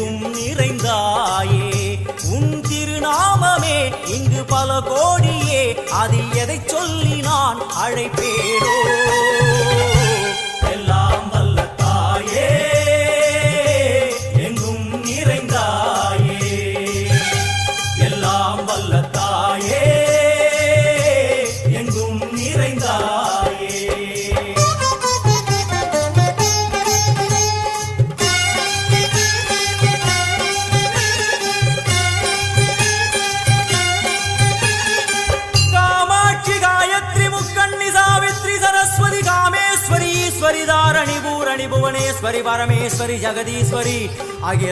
எங்கும் நிறைந்தாயே உன் திருநாமமே இங்கு பல கோடியே அதில் எதை சொல்லி நான் அழைப்பேனோ எல்லாம் வல்ல தாயே எங்கும் நிறைந்தாயே எல்லாம் வல்ல தாயே எங்கும் நிறைந்தாயே ईश्वरी धारणी भूरणी भुवनेश्वरी परमेश्वरी जगदीश्वरी आगे